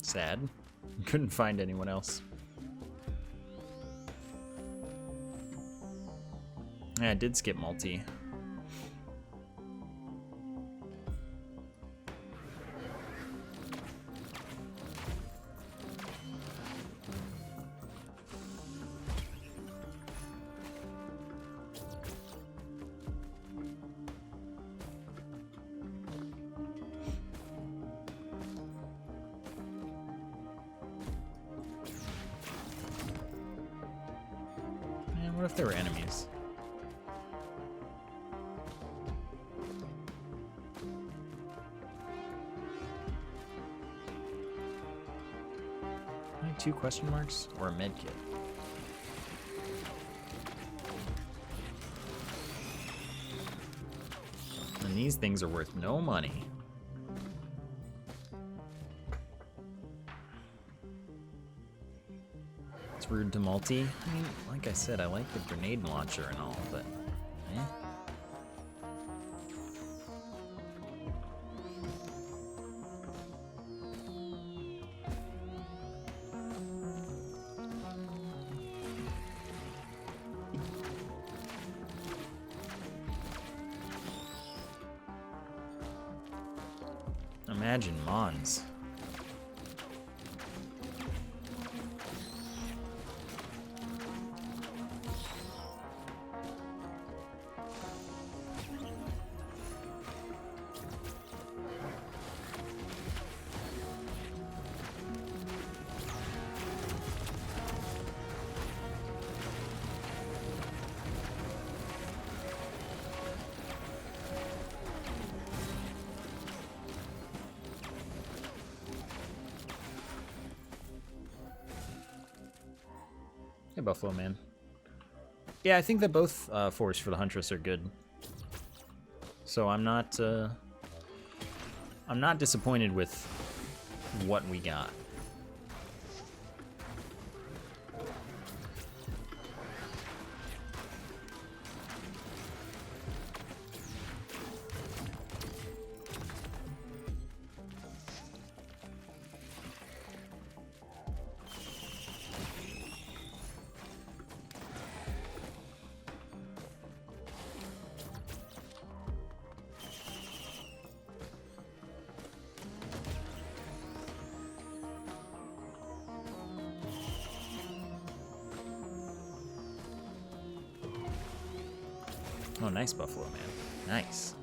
Sad. Couldn't find anyone else. Yeah, I did skip multi. Man, what if there were enemies? Two question marks or a med kit? And these things are worth no money. It's rude to multi. I mean, like I said, I like the grenade launcher and all, but eh. Imagine Mons. Hey, Buffalo Man. Yeah, I think that both fours for the Huntress are good. So I'm not disappointed with what we got. Oh, nice, Buffalo Man. Nice.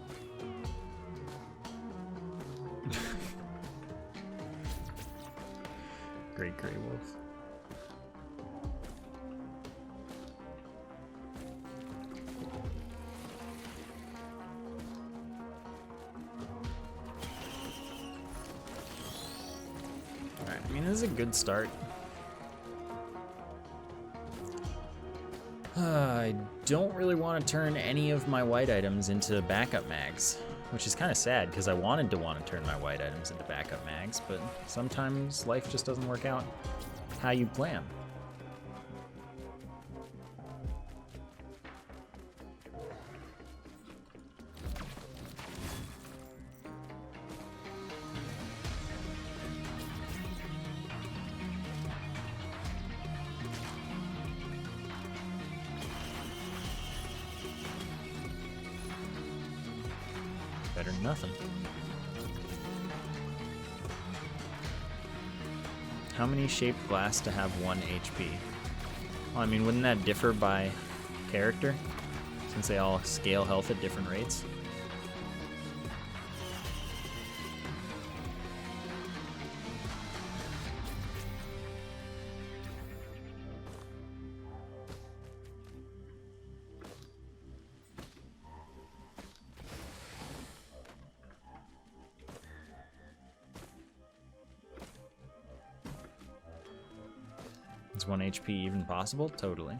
Great Grey Wolf. Alright, I mean, this is a good start. I don't really want to turn any of my white items into backup mags, which is kind of sad because I wanted to turn my white items into backup mags, but sometimes life just doesn't work out how you plan. Better than nothing. How many shaped glass to have 1 HP? Well, I mean, wouldn't that differ by character? Since they all scale health at different rates? Is 1 HP even possible? Totally.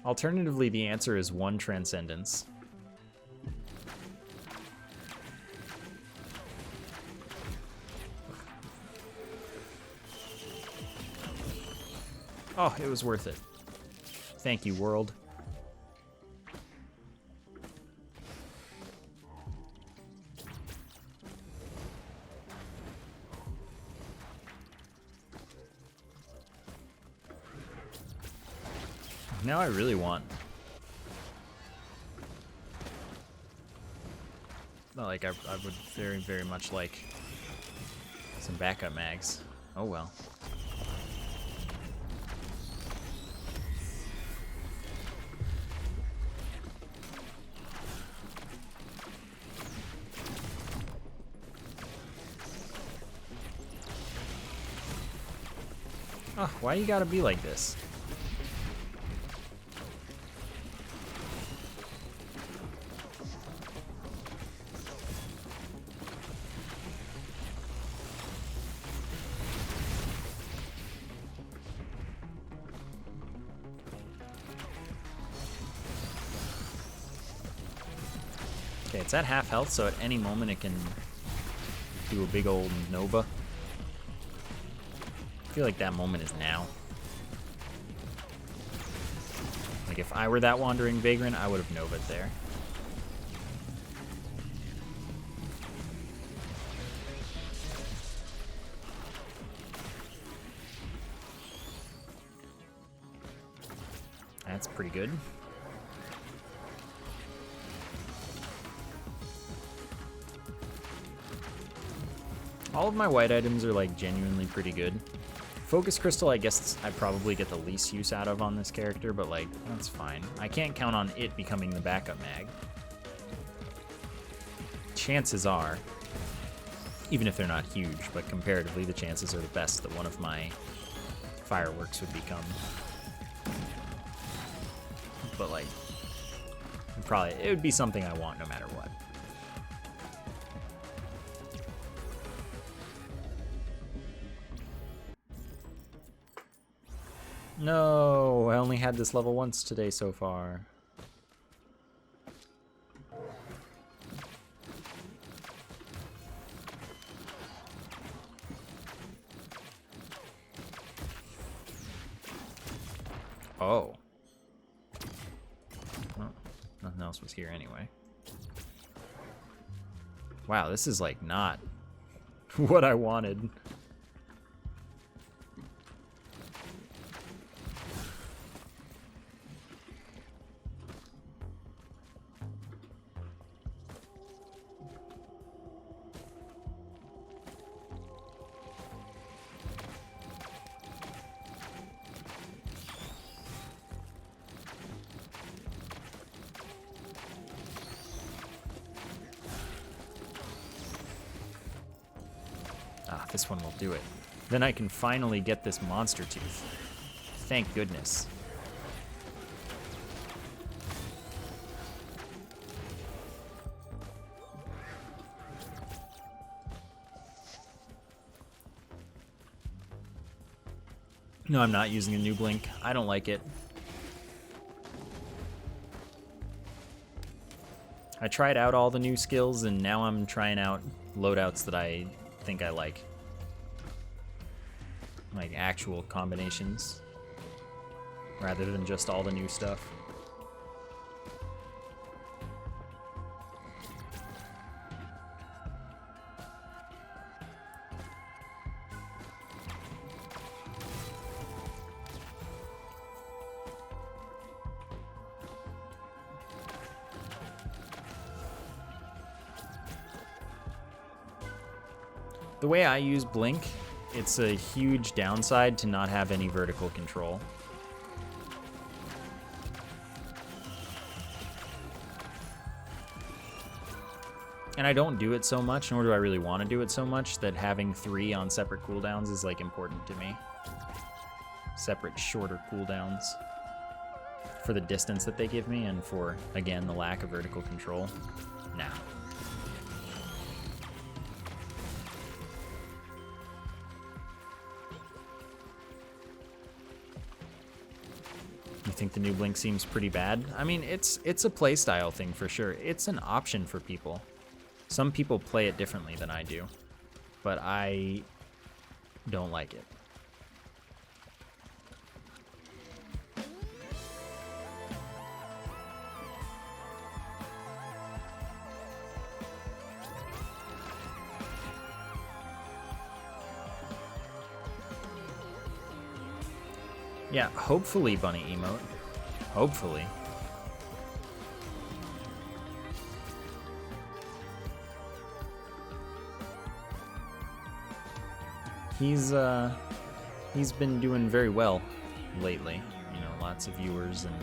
Alternatively, the answer is 1 Transcendence. Oh, it was worth it. Thank you, world. Now I really want... Like, I would very, very much like some backup mags. Oh well. Oh, why you gotta be like this? Okay, it's at half health, so at any moment it can do a big old Nova. I feel like that moment is now. Like if I were that Wandering Vagrant, I would have Nova'd there. That's pretty good. All of my white items are like genuinely pretty good. Focus Crystal, I guess I probably get the least use out of on this character, but like, that's fine. I can't count on it becoming the backup mag. Chances are, even if they're not huge, but comparatively the chances are the best that one of my fireworks would become. But like, it would be something I want no matter what. No, I only had this level once today so far. Oh. Well, nothing else was here anyway. Wow, this is like not what I wanted. Ah, this one will do it. Then I can finally get this monster tooth. Thank goodness. No, I'm not using a new blink. I don't like it. I tried out all the new skills, and now I'm trying out loadouts that I think I like. Like actual combinations, rather than just all the new stuff. The way I use Blink, it's a huge downside to not have any vertical control. And I don't do it so much, nor do I really want to do it so much, that having 3 on separate cooldowns is like important to me. Separate, shorter cooldowns for the distance that they give me and for, again, the lack of vertical control. Nah. You think the new Blink seems pretty bad? I mean, it's a playstyle thing for sure. It's an option for people. Some people play it differently than I do, but I don't like it. Yeah, hopefully bunny emote. Hopefully. He's been doing very well lately. You know, lots of viewers and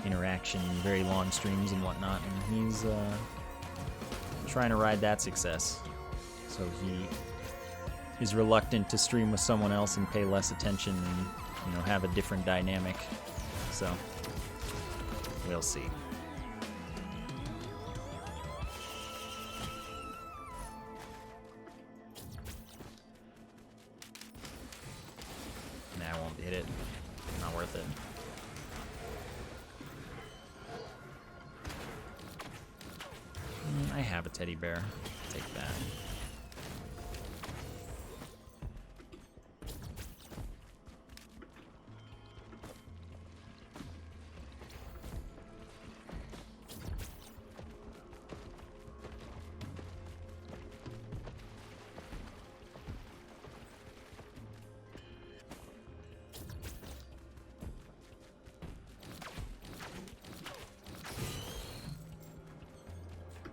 interaction, very long streams and whatnot, and he's trying to ride that success. So he is reluctant to stream with someone else and pay less attention and, you know, have a different dynamic. So we'll see. Nah, I won't hit it. Not worth it. I have a teddy bear. Take that.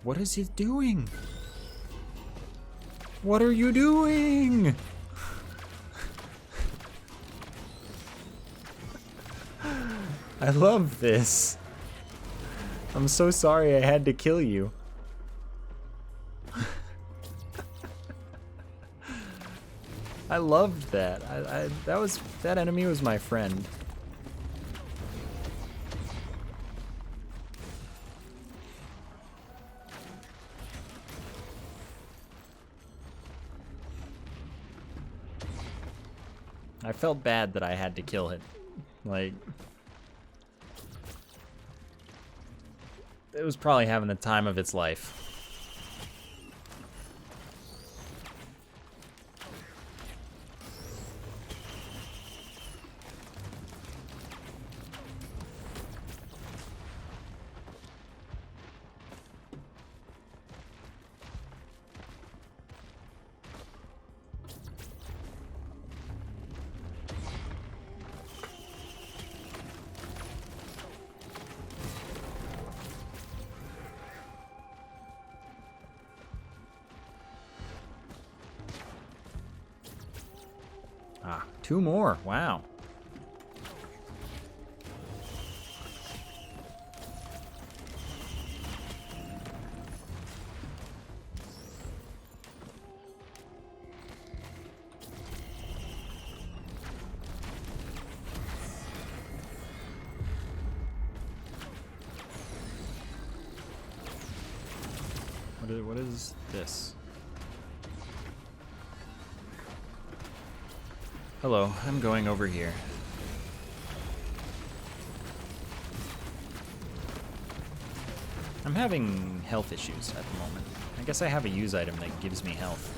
What is he doing? What are you doing? I love this. I'm so sorry I had to kill you. I loved that. That enemy was my friend. I felt bad that I had to kill it. Like, it was probably having the time of its life. Ah, 2 more. Wow. What is this? Hello, I'm going over here. I'm having health issues at the moment. I guess I have a use item that gives me health.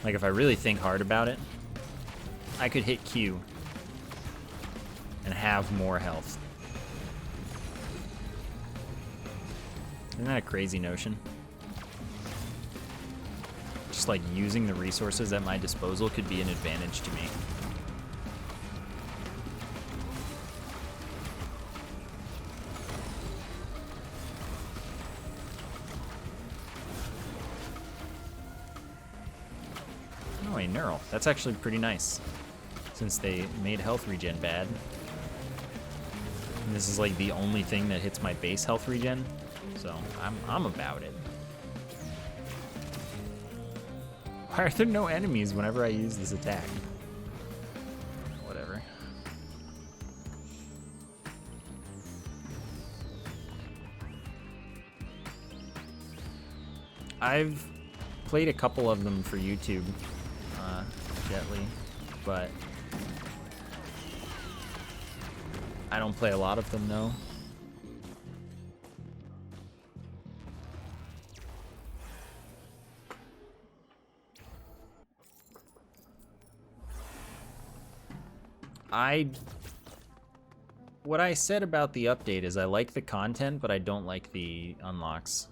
Like, if I really think hard about it, I could hit Q and have more health. Isn't that a crazy notion? Just like using the resources at my disposal could be an advantage to me. Oh, a Neural. That's actually pretty nice, since they made health regen bad. And this is like the only thing that hits my base health regen, so I'm about it. Why are there no enemies whenever I use this attack? Whatever. I've played a couple of them for YouTube, Jetly, but I don't play a lot of them, though. What I said about the update is I like the content, but I don't like the unlocks.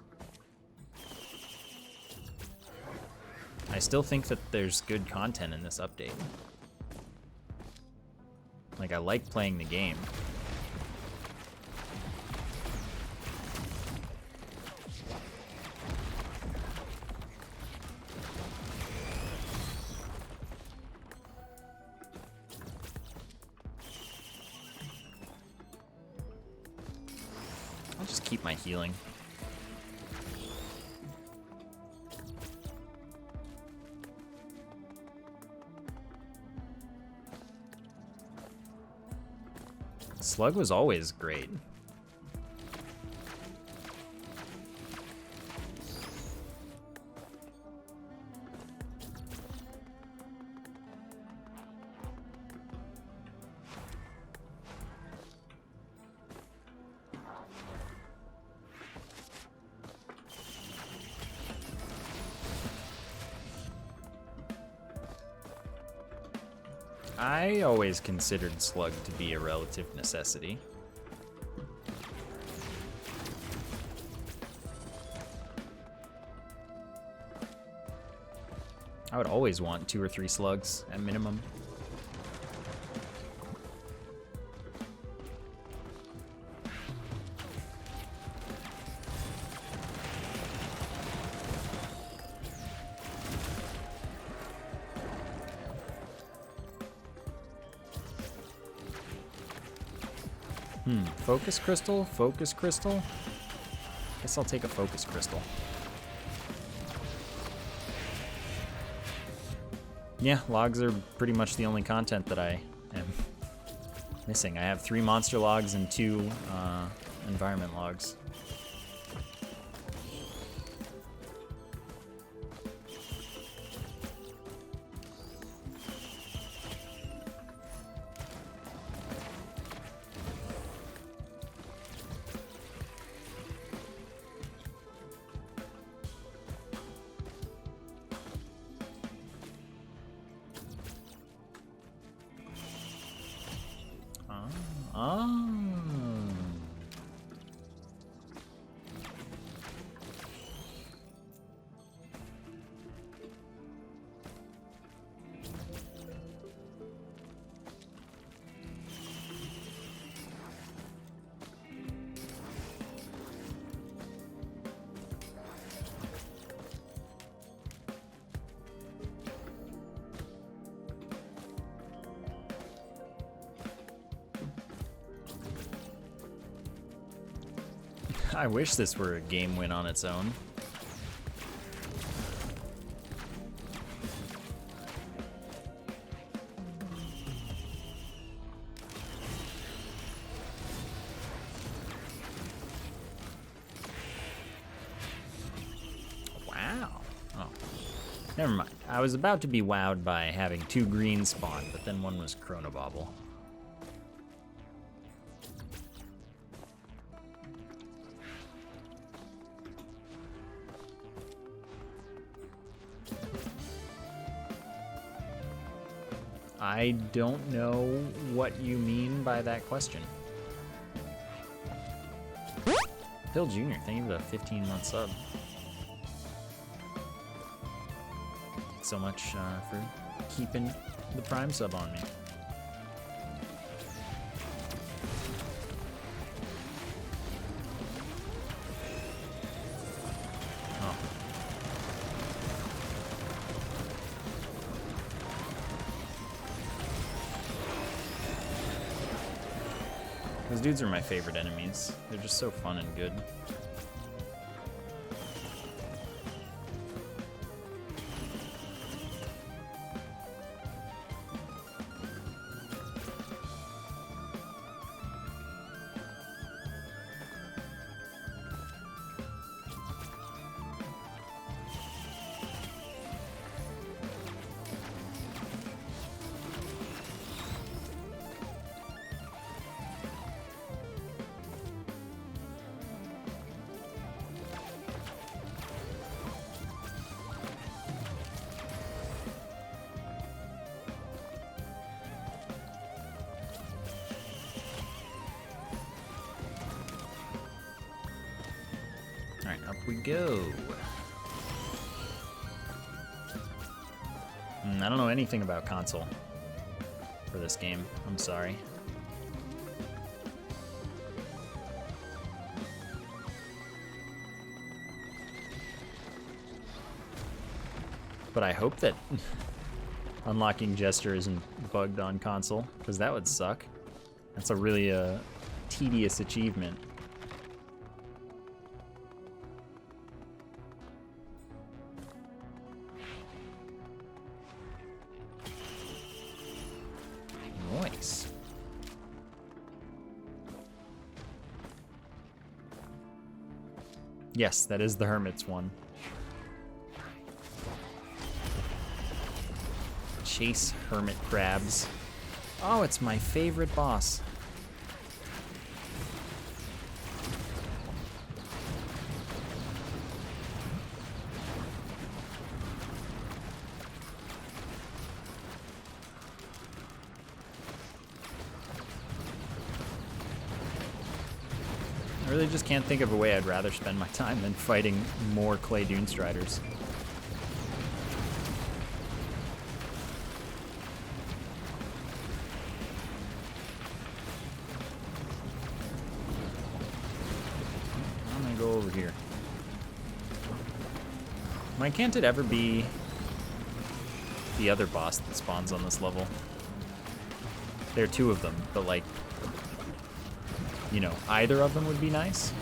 I still think that there's good content in this update. Like, I like playing the game. I'll just keep my healing. Slug was always great. I always considered Slug to be a relative necessity. I would always want 2 or 3 slugs at minimum. Focus crystal? Focus crystal? Guess I'll take a focus crystal. Yeah, logs are pretty much the only content that I am missing. I have 3 monster logs and 2 environment logs. I wish this were a game win on its own. Wow. Oh. Never mind. I was about to be wowed by having 2 green spawn, but then one was Chronobobble. I don't know what you mean by that question. Phil Jr., thank you for the 15-month sub. Thanks so much for keeping the Prime sub on me. Those dudes are my favorite enemies. They're just so fun and good. Alright, up we go. I don't know anything about console for this game. I'm sorry. But I hope that unlocking Jester isn't bugged on console, because that would suck. That's a really tedious achievement. Nice. Yes, that is the Hermit's one. Chase hermit crabs. Oh, it's my favorite boss. I really just can't think of a way I'd rather spend my time than fighting more Clay Dune Striders. I'm gonna go over here. Why can't it ever be the other boss that spawns on this level? There are two of them, but like, you know, either of them would be nice.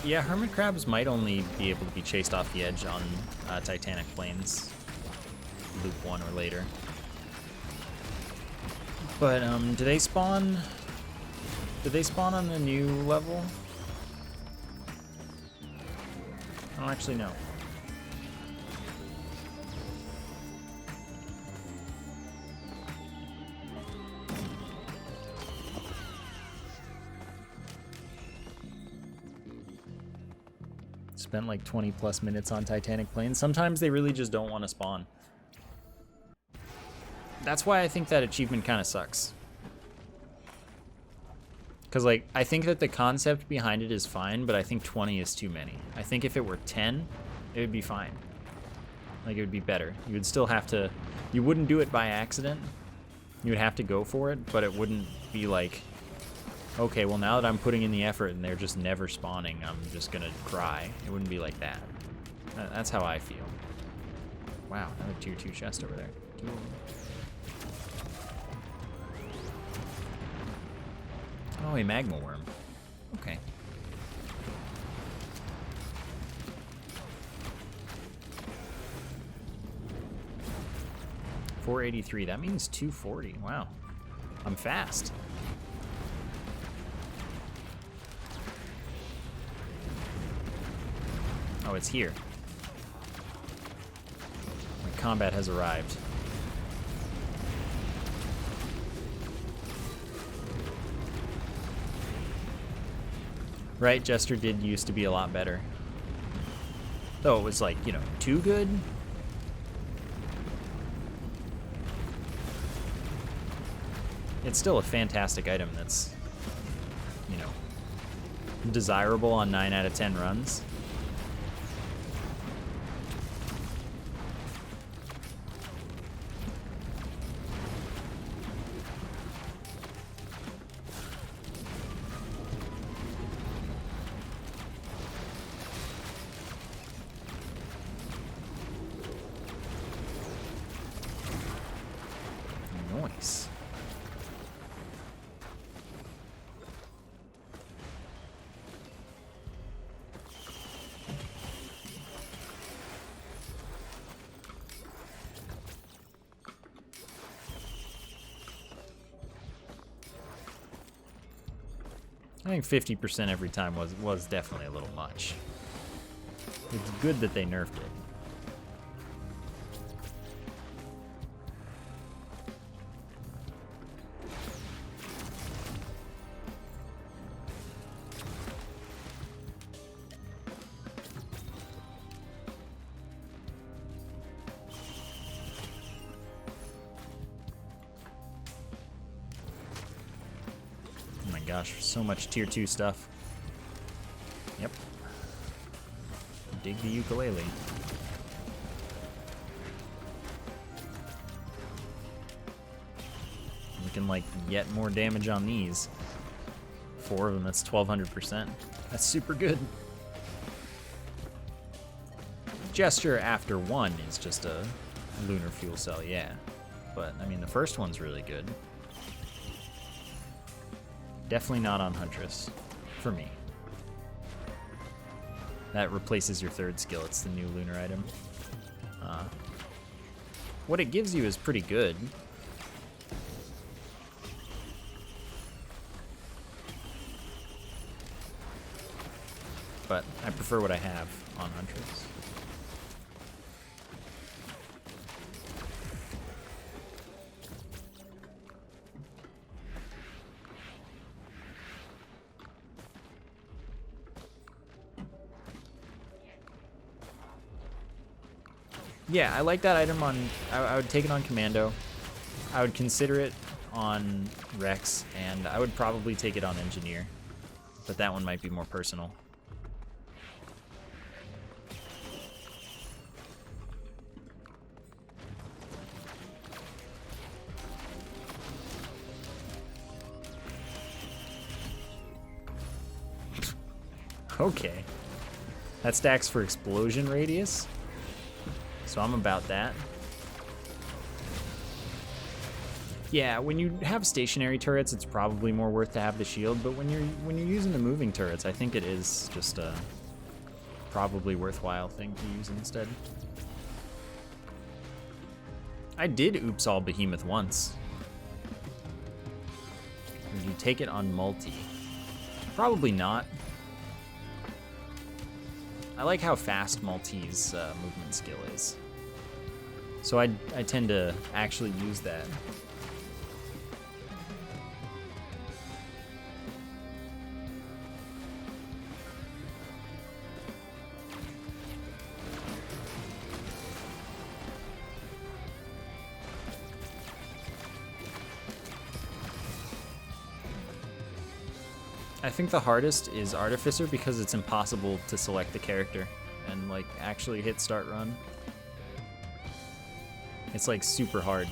Yeah, hermit crabs might only be able to be chased off the edge on Titanic Plains, loop 1 or later. But do they spawn? Did they spawn on the new level? I don't actually know. Spent like 20 plus minutes on Titanic Plains. Sometimes they really just don't want to spawn. That's why I think that achievement kind of sucks. Because like, I think that the concept behind it is fine, but I think 20 is too many. I think if it were 10, it would be fine. Like, it would be better. You would still have to, you wouldn't do it by accident. You would have to go for it, but it wouldn't be like, okay, well now that I'm putting in the effort and they're just never spawning, I'm just gonna cry. It wouldn't be like that. That's how I feel. Wow, another tier 2 chest over there. Two of them. Oh, a magma worm. Okay. $483. That means 240. Wow. I'm fast. Oh, it's here. My combat has arrived. Right, Jester did used to be a lot better. Though it was like, you know, too good. It's still a fantastic item that's, you know, desirable on 9 out of 10 runs. Nice. I think 50% every time was definitely a little much. It's good that they nerfed it. Oh my gosh, so much tier 2 stuff. Yep. Dig the ukulele. Looking like yet more damage on these. 4 of them, that's 1200%. That's super good. Gesture after 1 is just a lunar fuel cell, yeah. But, I mean, the first one's really good. Definitely not on Huntress, for me. That replaces your 3rd skill, it's the new lunar item. What it gives you is pretty good. But I prefer what I have on Huntress. Yeah, I like that item on, I would take it on Commando. I would consider it on Rex, and I would probably take it on Engineer. But that one might be more personal. Okay. That stacks for explosion radius. So I'm about that. Yeah, when you have stationary turrets, it's probably more worth to have the shield, but when you're using the moving turrets, I think it is just a probably worthwhile thing to use instead. I did oops all behemoth once. Would you take it on multi? Probably not. I like how fast Maltese movement skill is. So I tend to actually use that. I think the hardest is Artificer because it's impossible to select the character and like actually hit start run. It's like super hard.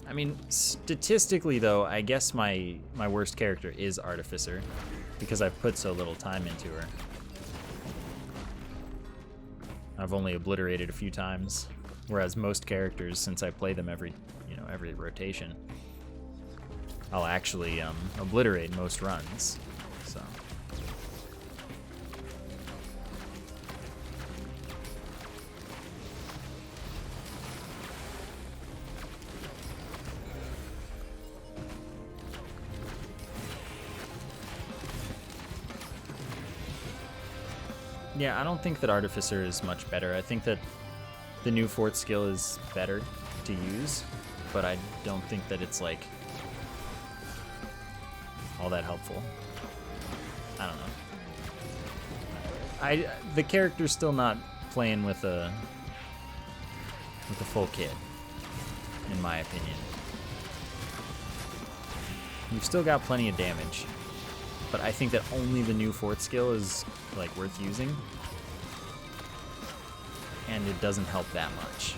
I mean, statistically though, I guess my worst character is Artificer because I've put so little time into her. I've only obliterated a few times, whereas most characters, since I play them every rotation, I'll actually obliterate most runs. So. Yeah, I don't think that Artificer is much better. I think that the new 4th skill is better to use, but I don't think that it's like all that helpful. I don't know. The character's still not playing with a full kit, in my opinion. You've still got plenty of damage, but I think that only the new 4th skill is like worth using, and it doesn't help that much.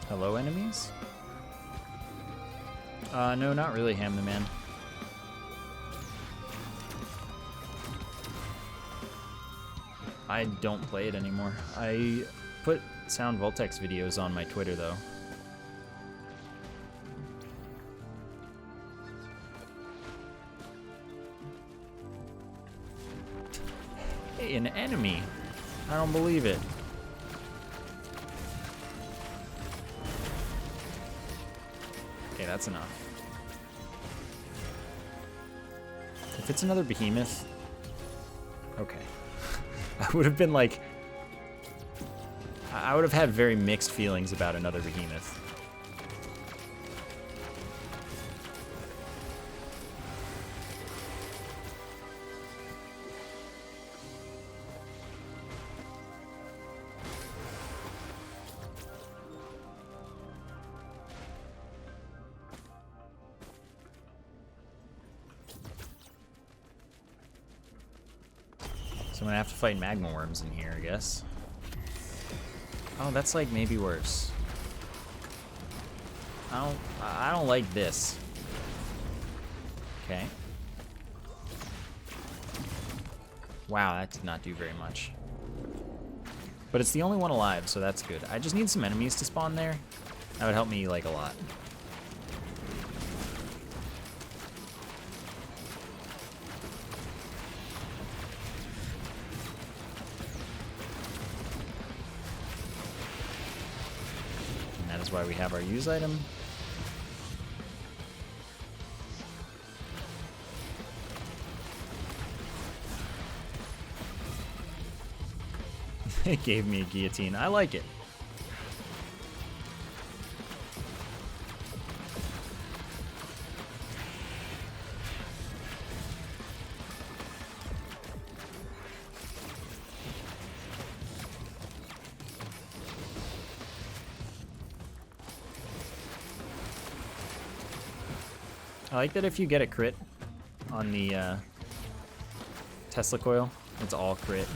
Hello, enemies? No, not really, Ham the Man. I don't play it anymore. I put Sound Voltex videos on my Twitter, though. Hey, an enemy. I don't believe it. Okay, that's enough. If it's another behemoth... Okay. I would have been like... I would have had very mixed feelings about another behemoth. So I'm gonna have to fight magma worms in here, I guess. Oh, that's like maybe worse. I don't like this. Okay. Wow, that did not do very much. But it's the only one alive, so that's good. I just need some enemies to spawn there. That would help me like a lot. That's why we have our use item. It gave me a guillotine. I like it. I like that if you get a crit on the Tesla coil, it's all crit.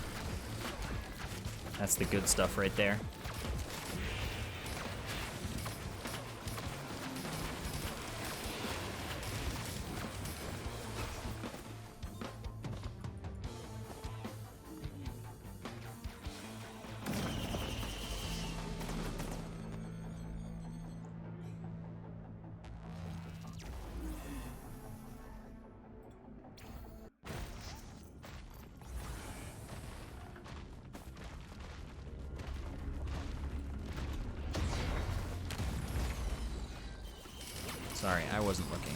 That's the good stuff right there. Sorry, I wasn't looking.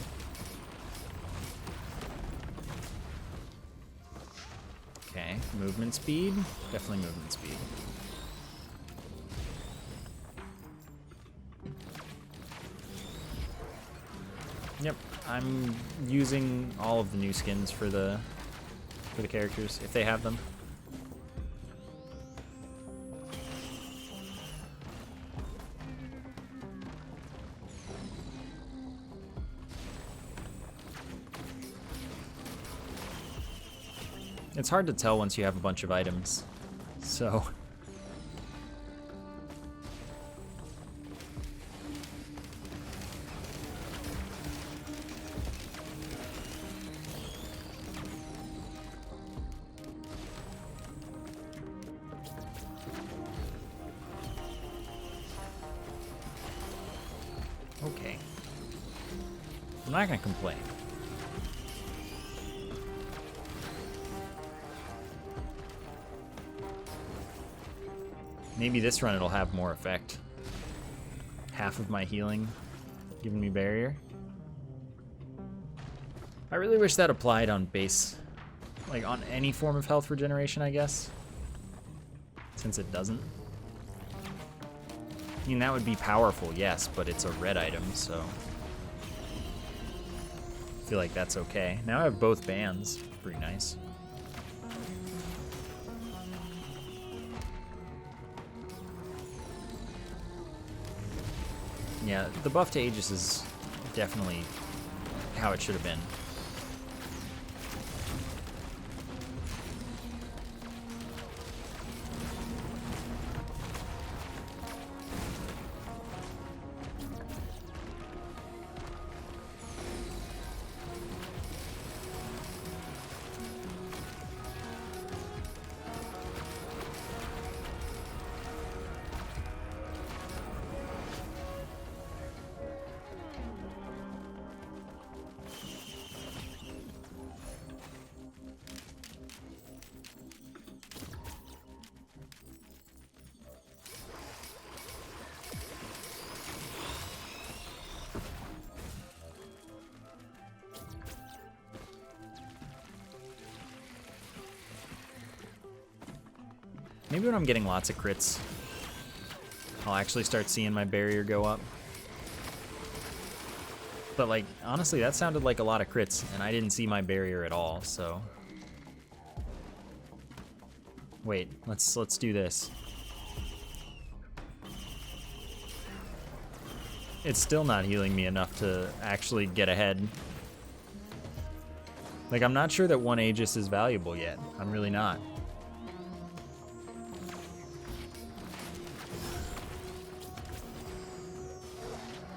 Okay, movement speed. Definitely movement speed. Yep, I'm using all of the new skins for the characters, if they have them. It's hard to tell once you have a bunch of items, so... Okay. I'm not gonna complain. Maybe this run it'll have more effect. Half of my healing giving me barrier. I really wish that applied on base, like on any form of health regeneration, I guess. Since it doesn't. I mean, that would be powerful, yes, but it's a red item, so... I feel like that's okay. Now I have both bands. Pretty nice. Yeah, the buff to Aegis is definitely how it should have been. Maybe when I'm getting lots of crits, I'll actually start seeing my barrier go up. But like, honestly, that sounded like a lot of crits, and I didn't see my barrier at all, so. Wait, let's do this. It's still not healing me enough to actually get ahead. Like, I'm not sure that one Aegis is valuable yet. I'm really not.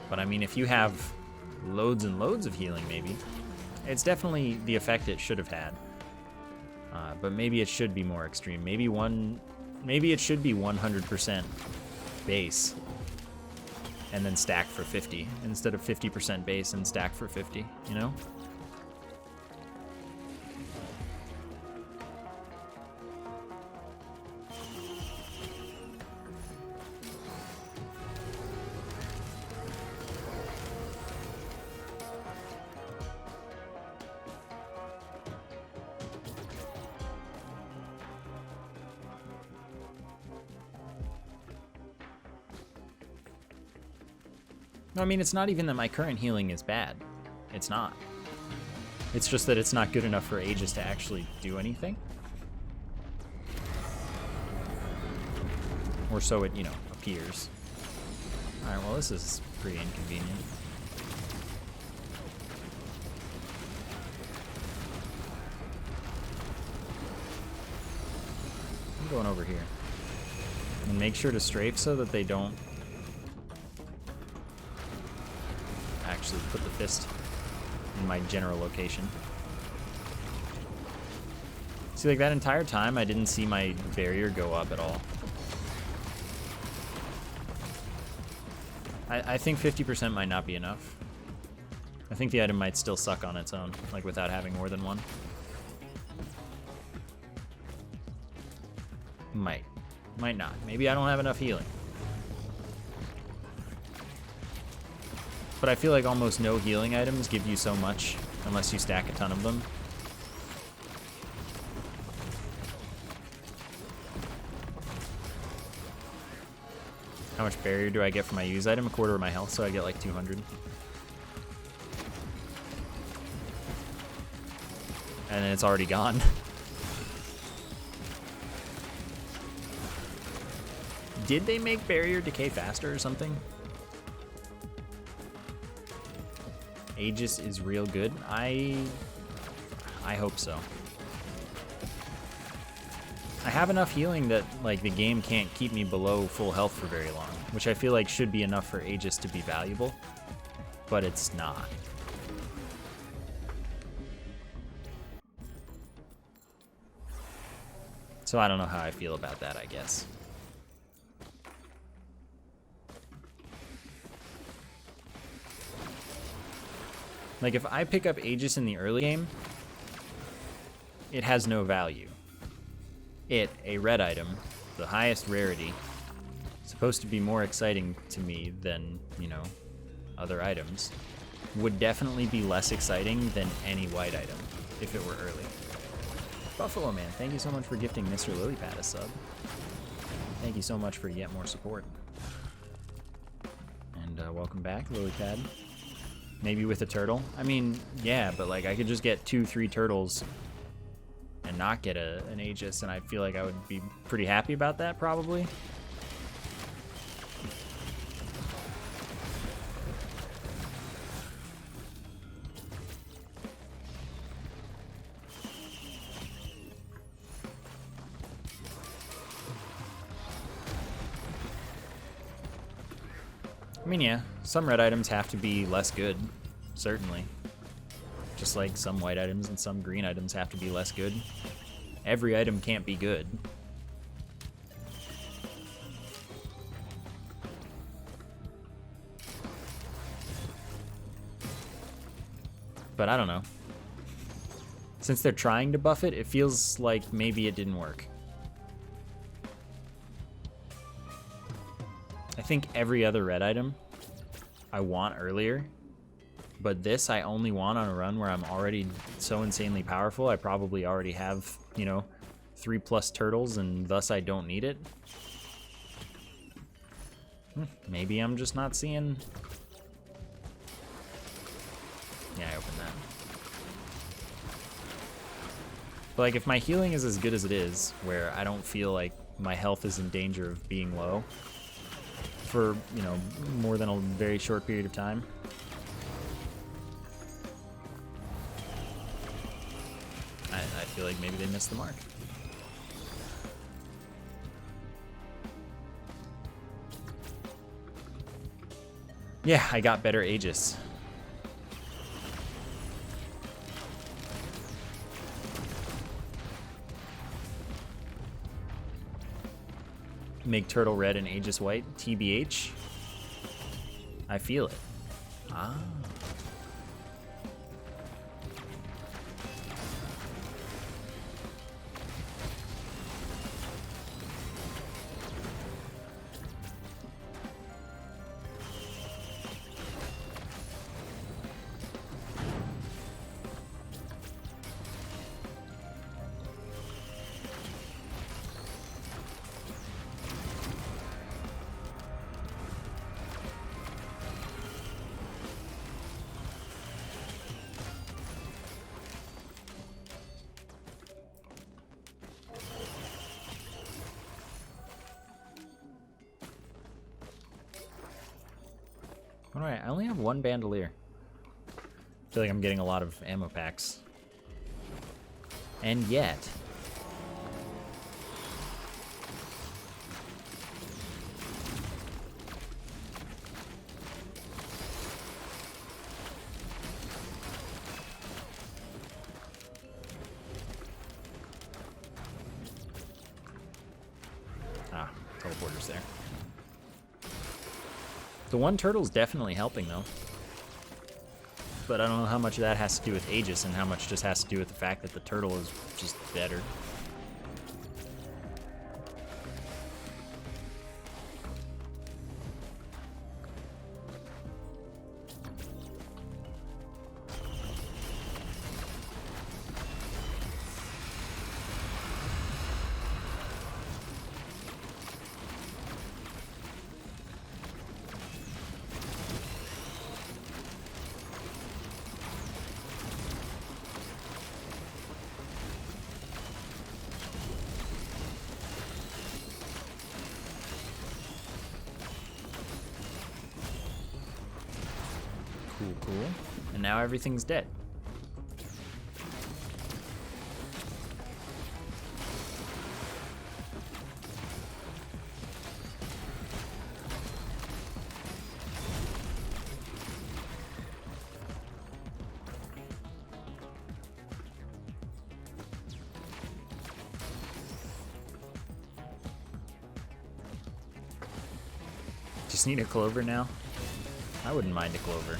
But I mean, if you have loads and loads of healing, maybe. It's definitely the effect it should have had. But maybe it should be more extreme. Maybe it should be 100% base. And then stack for 50. Instead of 50% base and stack for 50, you know? No, I mean, it's not even that my current healing is bad. It's not. It's just that it's not good enough for Aegis to actually do anything. Or so it, you know, appears. Alright, well, this is pretty inconvenient. I'm going over here. And make sure to strafe so that they don't actually put the fist in my general location. See, like that entire time I didn't see my barrier go up at all. I think 50% might not be enough. I think the item might still suck on its own, like without having more than one. Might not. Maybe I don't have enough healing. But I feel like almost no healing items give you so much unless you stack a ton of them. How much barrier do I get for my use item? A quarter of my health, so I get like 200. And then it's already gone. Did they make barrier decay faster or something? Aegis is real good. I hope so. I have enough healing that like the game can't keep me below full health for very long, which I feel like should be enough for Aegis to be valuable, but it's not. So I don't know how I feel about that, I guess. Like, if I pick up Aegis in the early game, it has no value. It, a red item, the highest rarity, supposed to be more exciting to me than, you know, other items, would definitely be less exciting than any white item if it were early. Buffalo Man, thank you so much for gifting Mr. Lilypad a sub. Thank you so much for yet more support. And welcome back, Lilypad. Maybe with a turtle. I mean, yeah, but like I could just get 2-3 turtles and not get an Aegis, and I feel like I would be pretty happy about that, probably. I mean, yeah, some red items have to be less good, certainly. Just like some white items and some green items have to be less good. Every item can't be good. But I don't know. Since they're trying to buff it, it feels like maybe it didn't work. I think every other red item I want earlier, but this I only want on a run where I'm already so insanely powerful. I probably already have, you know, 3+ turtles and thus I don't need it? Maybe I'm just not seeing... Yeah, I opened that. But like, if my healing is as good as it is, where I don't feel like my health is in danger of being low for, you know, more than a very short period of time, I feel like maybe they missed the mark. Yeah, I got better Aegis. Make turtle red and Aegis white. TBH. I feel it. Ah. Alright, I only have one bandolier. I feel like I'm getting a lot of ammo packs. And yet... Ah, teleporter's there. The one turtle's definitely helping, though. But I don't know how much of that has to do with Aegis and how much just has to do with the fact that the turtle is just better. Cool. And now everything's dead. Just need a clover now? I wouldn't mind a clover.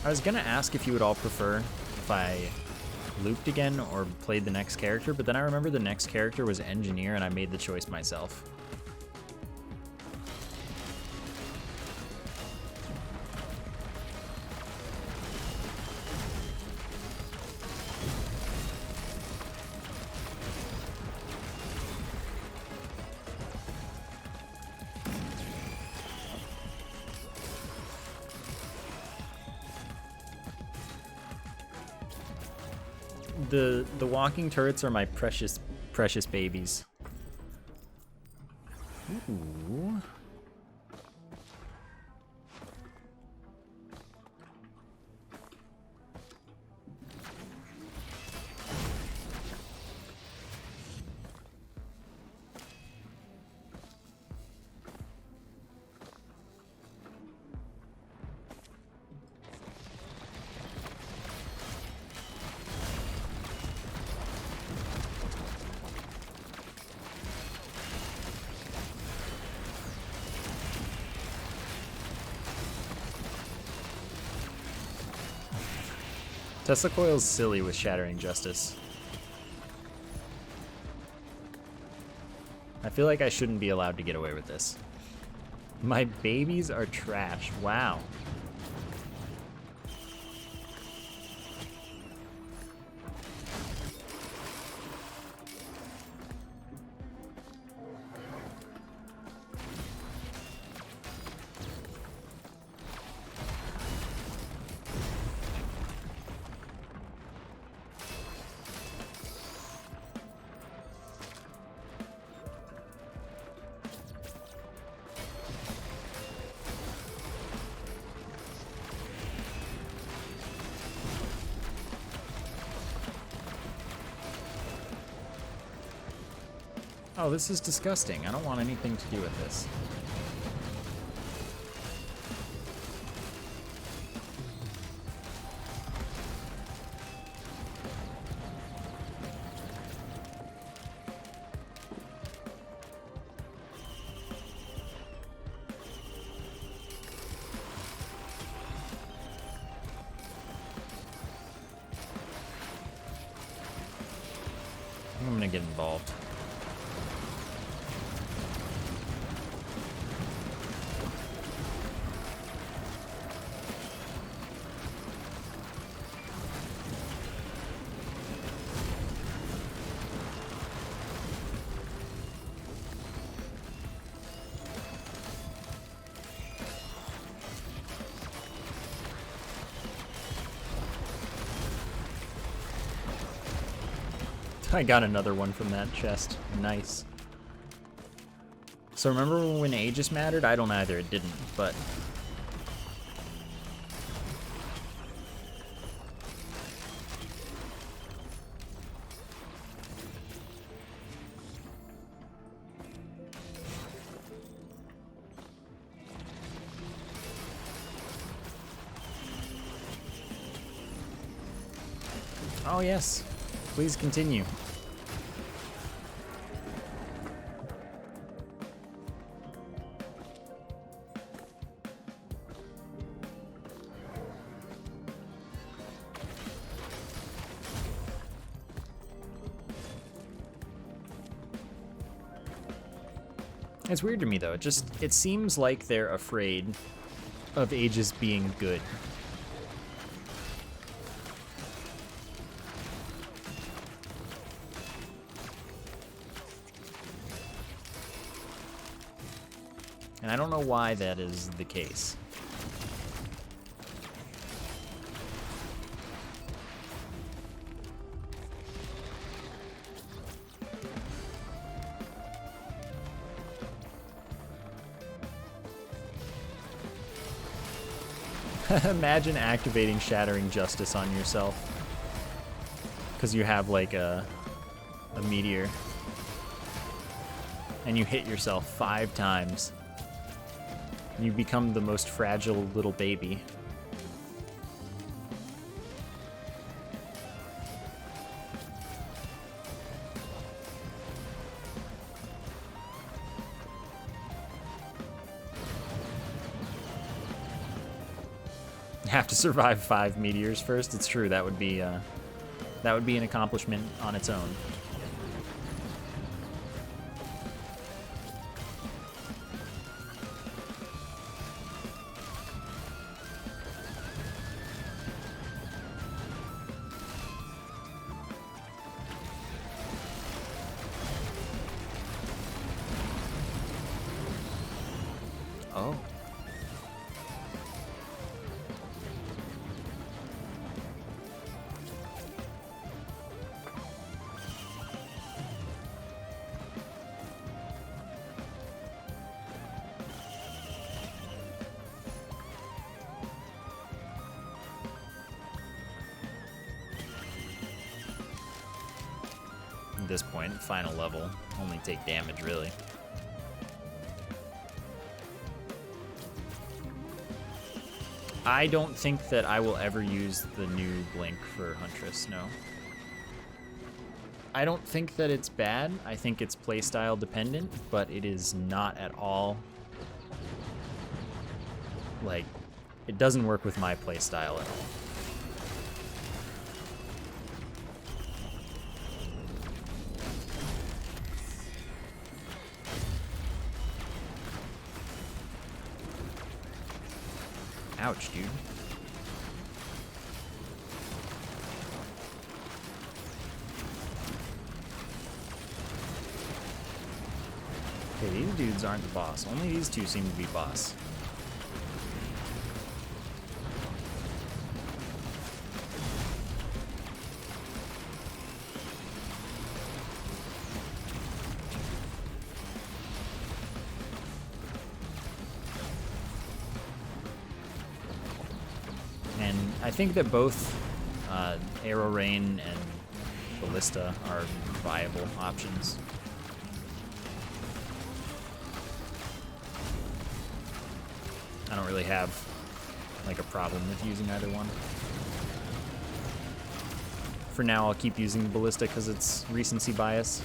I was gonna ask if you would all prefer if I looped again or played the next character, but then I remember the next character was engineer and I made the choice myself. The walking turrets are my precious babies. Ooh. Tesla Coil's silly with Shattering Justice. I feel like I shouldn't be allowed to get away with this. My babies are trash. Wow. Oh, this is disgusting. I don't want anything to do with this. I'm gonna get involved. I got another one from that chest. Nice. So remember when Aegis mattered? I don't either, it didn't, but... Oh yes, please continue. It's weird to me though, it seems like they're afraid of Aegis being good. And I don't know why that is the case. Imagine activating Shattering Justice on yourself. Because you have like a meteor. And you hit yourself 5 times. You become the most fragile little baby. Have to survive 5 meteors first. It's true, that would be an accomplishment on its own. Oh. At this point, final level, only take damage, really. I don't think that I will ever use the new Blink for Huntress, no. I don't think that it's bad. I think it's playstyle dependent, but it is not at all, like, it doesn't work with my playstyle at all. Ouch, dude. Okay, these dudes aren't the boss. Only these two seem to be boss. And I think that both Arrow Rain and Ballista are viable options. I don't really have like a problem with using either one. For now, I'll keep using the Ballista because it's recency bias.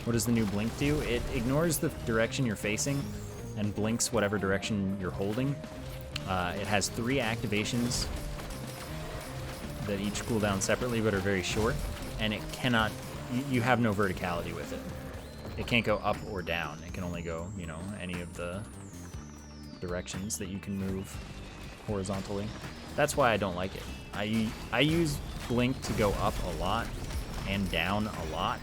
What does the new blink do? It ignores the direction you're facing and blinks whatever direction you're holding. It has 3 activations that each cooldown separately but are very short, and it cannot, you have no verticality with it. It can't go up or down. It can only go, you know, any of the directions that you can move horizontally. That's why I don't like it. I use blink to go up a lot and down a lot,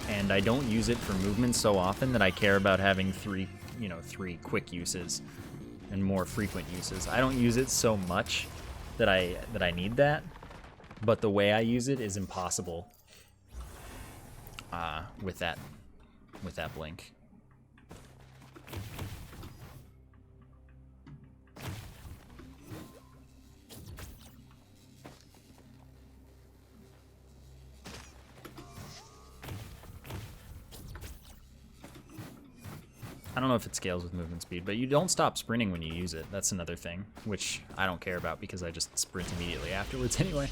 and I don't use it for movement so often that I care about having 3 quick uses and more frequent uses. I don't use it so much that I need that, but the way I use it is impossible with that blink. I don't know if it scales with movement speed, but you don't stop sprinting when you use it. That's another thing, which I don't care about because I just sprint immediately afterwards anyway.